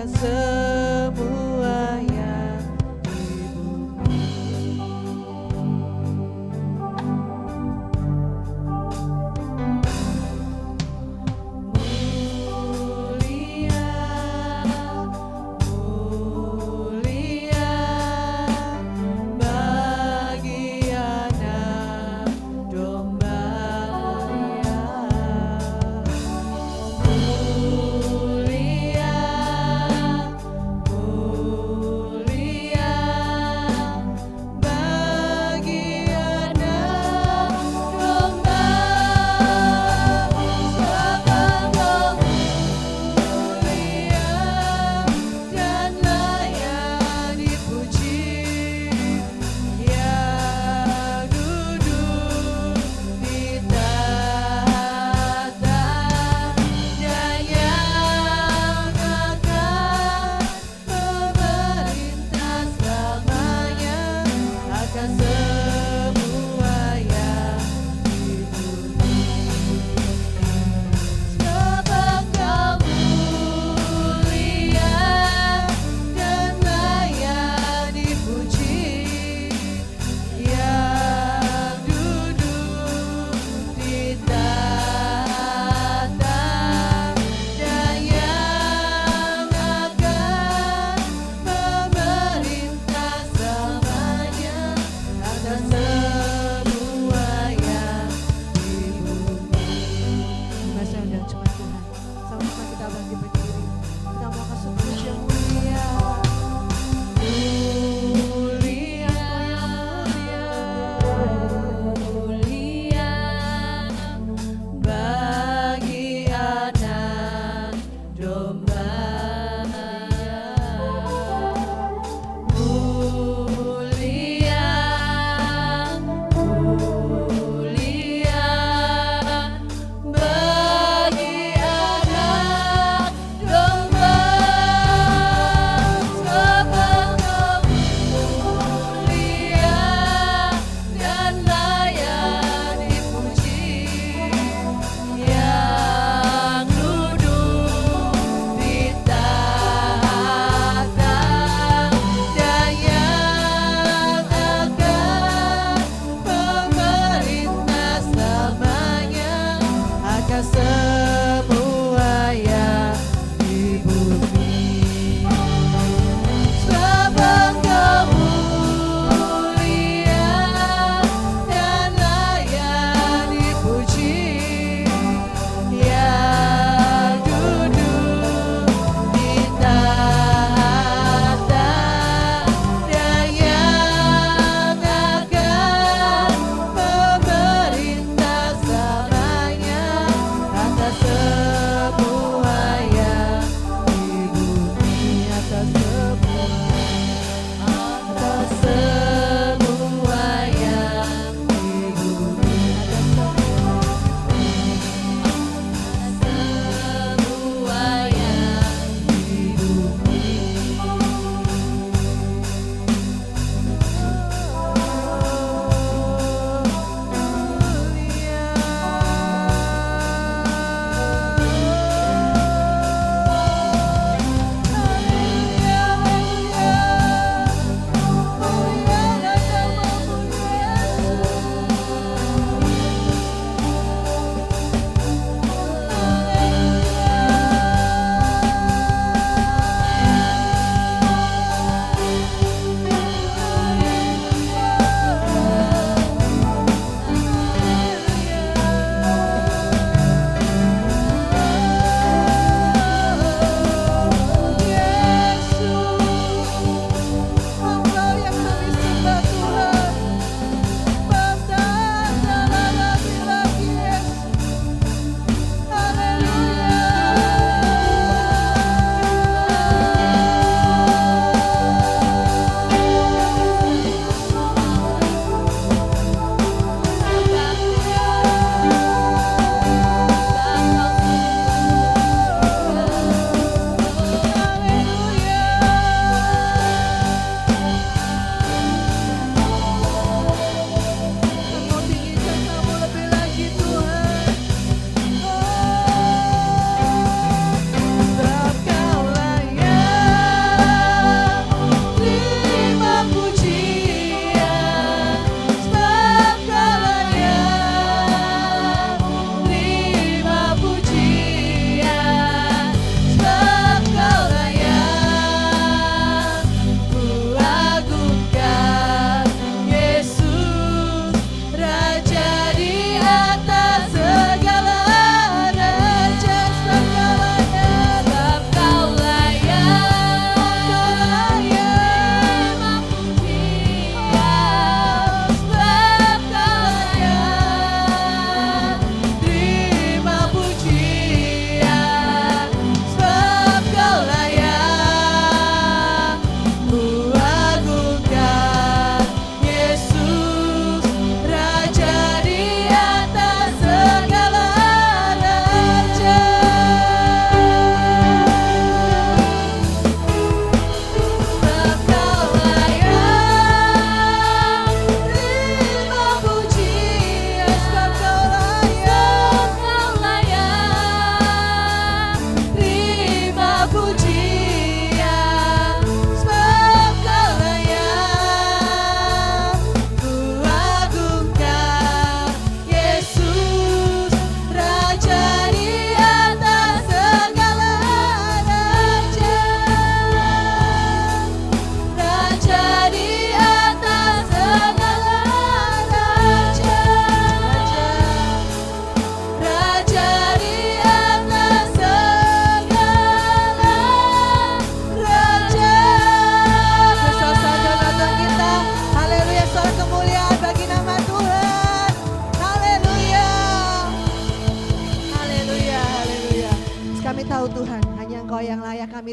semua yang di bumi. Mulia, mulia bagi anak domba mulia. Mulia,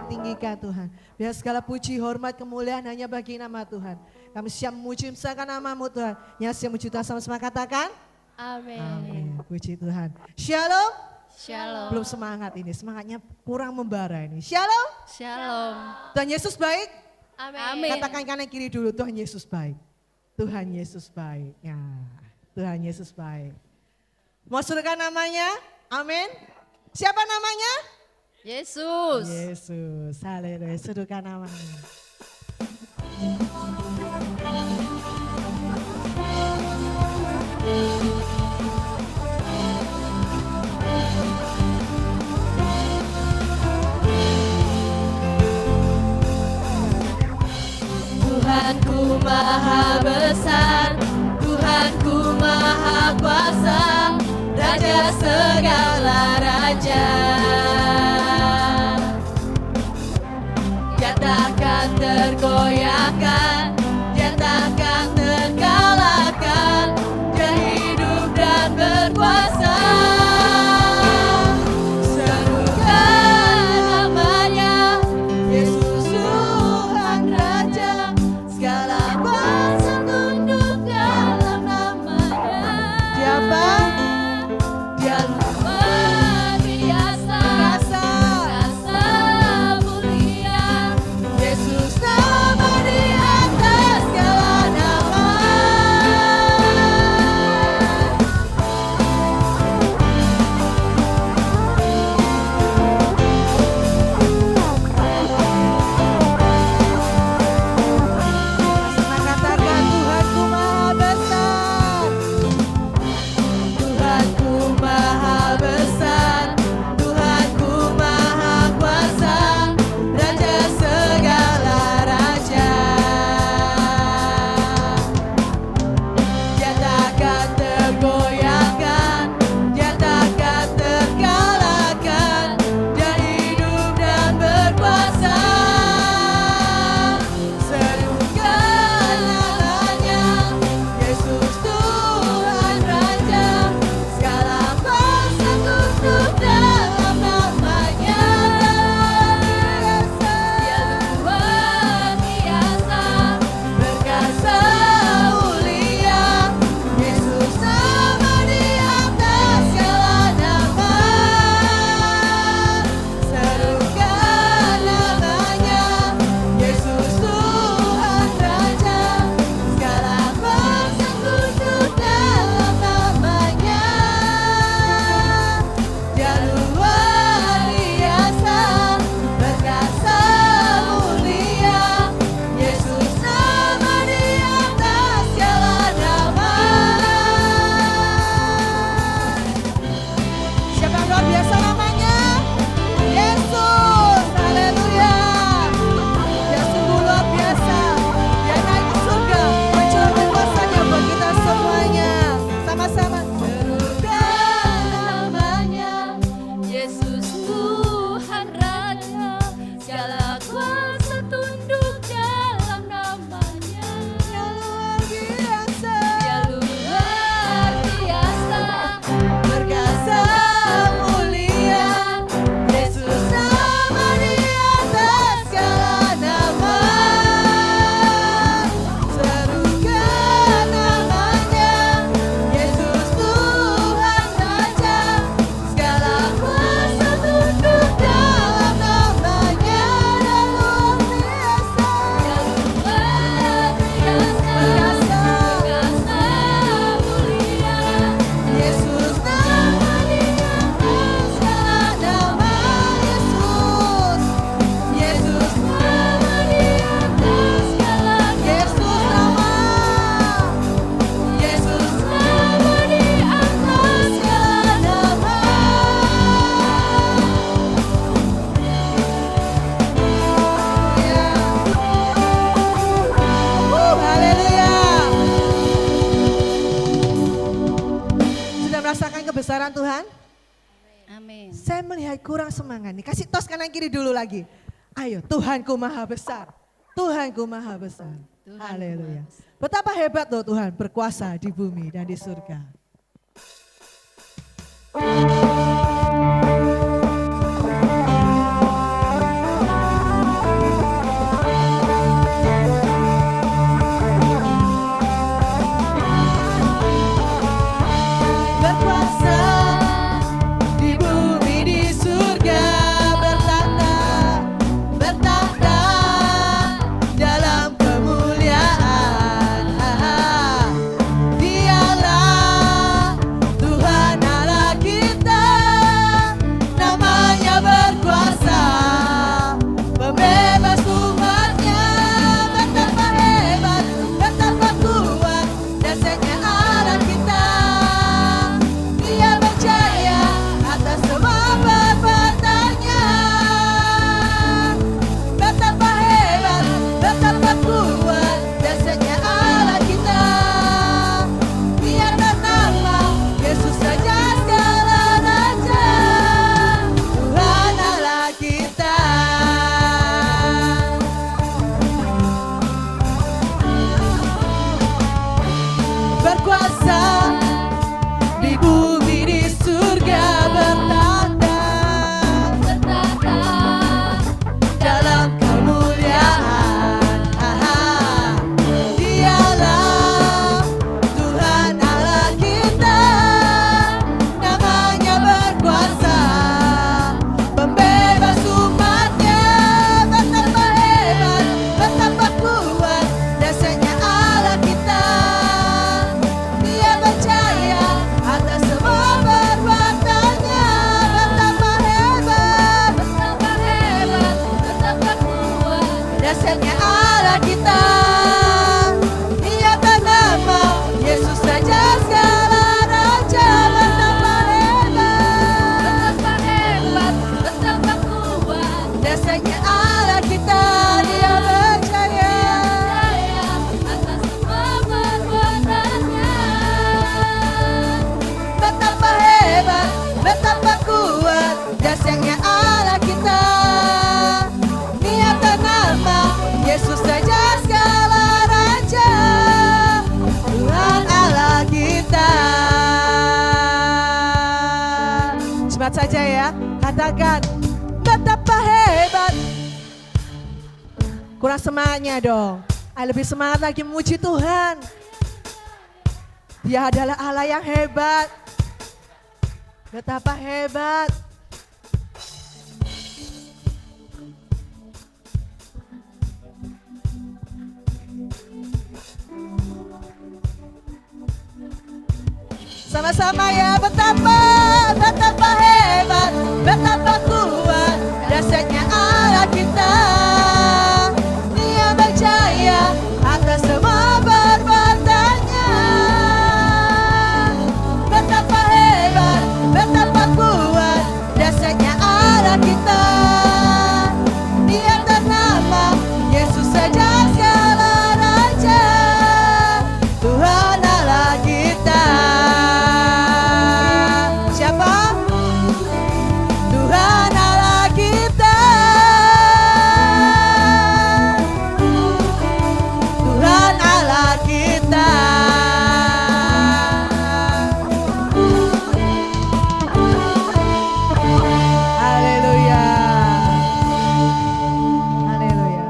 tinggikan Tuhan. Biar segala puji, hormat, kemuliaan hanya bagi nama Tuhan. Kami siap memuji misalkan namamu Tuhan. Yang siap memuji Tuhan sama-sama katakan. Amin. Amin. Puji Tuhan. Shalom. Shalom. Belum semangat ini, semangatnya kurang membara ini. Shalom. Shalom. Tuhan Yesus baik. Amin. Katakan kanan kiri dulu, Tuhan Yesus baik. Tuhan Yesus baik. Ya, Tuhan Yesus baik. Mau suruhkan namanya? Amin. Siapa namanya? Yesus. Yesus. Haleluya. Suruhkan namanya. Tuhanku maha besar, Tuhanku maha kuasa, Raja segala raja. Dia takkan tergoyahkan, dia takkan terkalahkan, dia hidup dan berkuasa. Serukan namanya, Yesus Tuhan Raja, segala bangsa tunduk dalam namanya. Dia apa? Dia luar biasa, rasa mulia, Yesus nama di atas segala nama. Sama katakan Tuhanku maha besar. Tuhanku maha besar, Tuhanku maha kuasa, Raja segala raja. Dia takkan tergoyahkan, dia takkan terkalahkan, dia hidup dan berkuasa. Serukan namanya, Yesus Tuhan Raja, segala bangsa tunduk dalam namanya. Dia luar biasa, berkuasa mulia, Yesus nama di atas segala nama. Serukan namanya, Yesus Tuhan Raja, segala bangsa tunduk dalam namanya. Dia luar biasa, berkuasa mulia, Yesus nama di atas segala nama. Siapa yang luar biasa namanya? Yesus. Haleluya. Dia sungguh luar biasa. Dia naik ke surga, mencurahkan kuasanya buat kita semuanya. Sama-sama. Serukan namanya, Yesus Tuhan Raja, segala kuasa tunduk dalam namanya. Dia luar biasa. Dia luar biasa, Berkuasa mulia. Yesus nama di atas segala nama. Serukan namanya. Yesus Tuhan Raja, segala kuasa tunduk dalam namanya. Dia luar biasa, berkuasa mulia, Yesus nama di atas segala nama. Yesus nama di atas segala nama. Yesus nama di atas segala nama. Haleluya. Sudah merasakan kebesaran Tuhan? Amin. Saya melihat kurang semangat nih. Kasih tos kanan kiri dulu lagi. Ayo, Tuhanku maha besar. Tuhanku maha besar. Tuhanku Haleluya. maha besar. Betapa hebat loh Tuhan berkuasa di bumi dan di surga. dasarnya Allah kita. Dia bernama Yesus saja segala raja, betapa hebat, betapa kuat. dasarnya Allah kita. Dia percaya, Atas semua perbuatannya. betapa hebat, betapa kuat, dasarnya Allah kita. Dia bernama Yesus saja segala raja, Tuhan Allah kita. Cepat saja ya, katakan betapa hebat. Kurang semangatnya dong. Ayo lebih semangat lagi memuji Tuhan. Dia adalah Allah yang hebat. Betapa hebat. Sama-sama ya, betapa hebat, betapa kuat, dasarnya Allah kita. Dia berjaya atas semua perbuatannya. Betapa hebat, betapa kuat, dasarnya Allah kita. Dia ternama Yesus saja segala raja, Tuhan Allah kita. Siapa? Tuhan Allah kita. Tuhan Allah kita. Haleluya. Haleluya.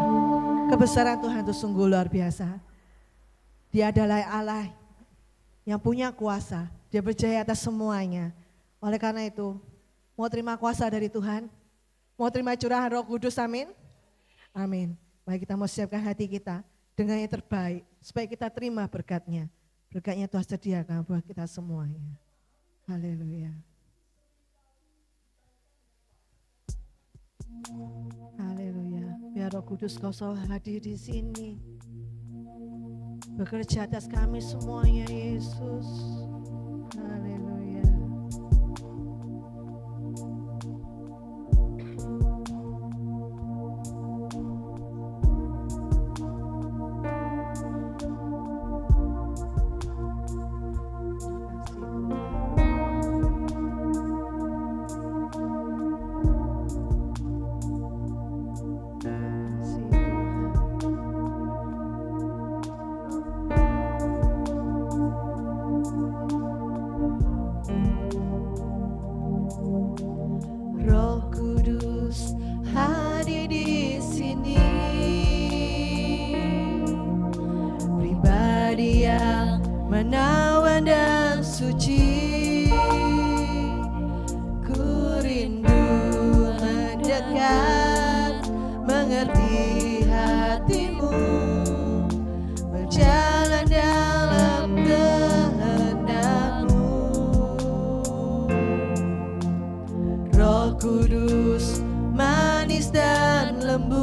Kebesaran Tuhan itu sungguh luar biasa. Dia adalah Allah yang punya kuasa. Dia berjaya atas semuanya. Oleh karena itu, mau terima kuasa dari Tuhan? Mau terima curahan Roh Kudus, amin? Amin. Mari kita mau siapkan hati kita dengan yang terbaik, supaya kita terima berkat-Nya. Berkat-Nya Tuhan sediakan buat kita semuanya. Haleluya. Haleluya. Biar Roh Kudus Kau selalu hadir di sini. Bekerja atas kami semuanya, Yesus. Haleluya. Roh Kudus hadir di sini, pribadi yang menawan dan suci. Ku rindu mendekat, mengerti hatimu, berjalan dalam kehendak-Mu. Roh Kudus manis dan lembut,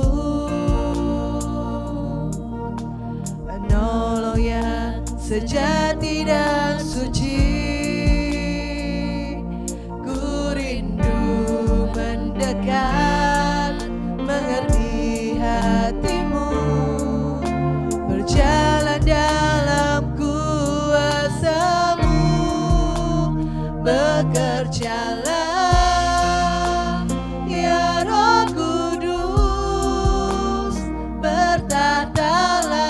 penolong yang sejati dan suci. Ku rindu mendekat, mengerti hatimu, berjalan dalam kuasa-Mu. Bekerjalah ya Roh Kudus, bertatalah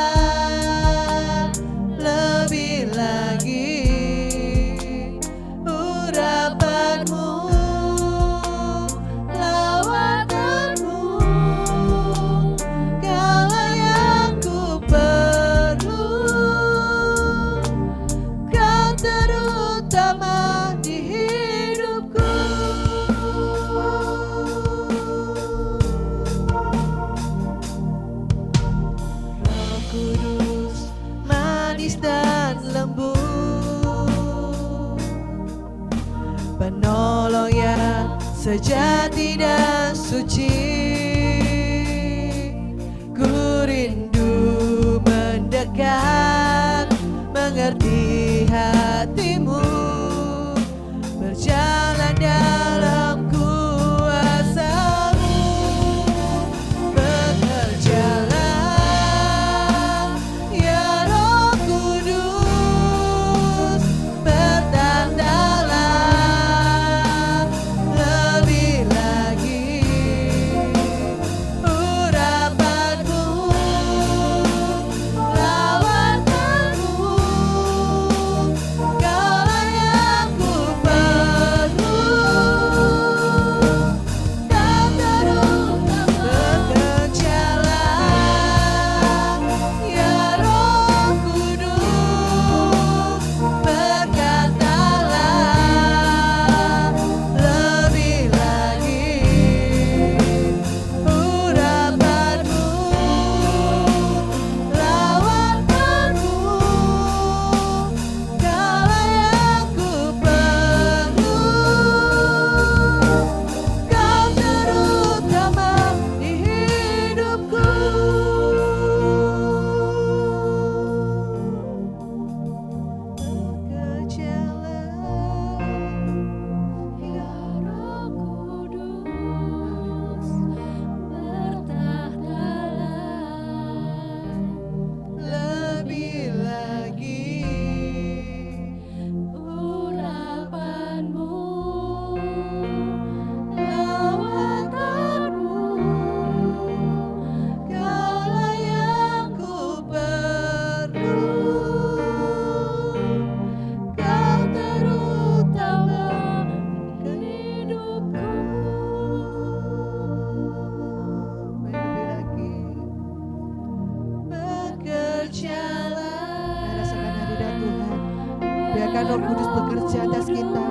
lebih lagi urapan-Mu, lawatan-Mu, kala yang ku perlu, Kau terutama di hidupku. Roh Kudus manis dan lembut, penolong yang sejati dan suci. Ku berjalan. Mari rasakan hadirat Tuhan. Biarkan Roh Kudus bekerja atas kita.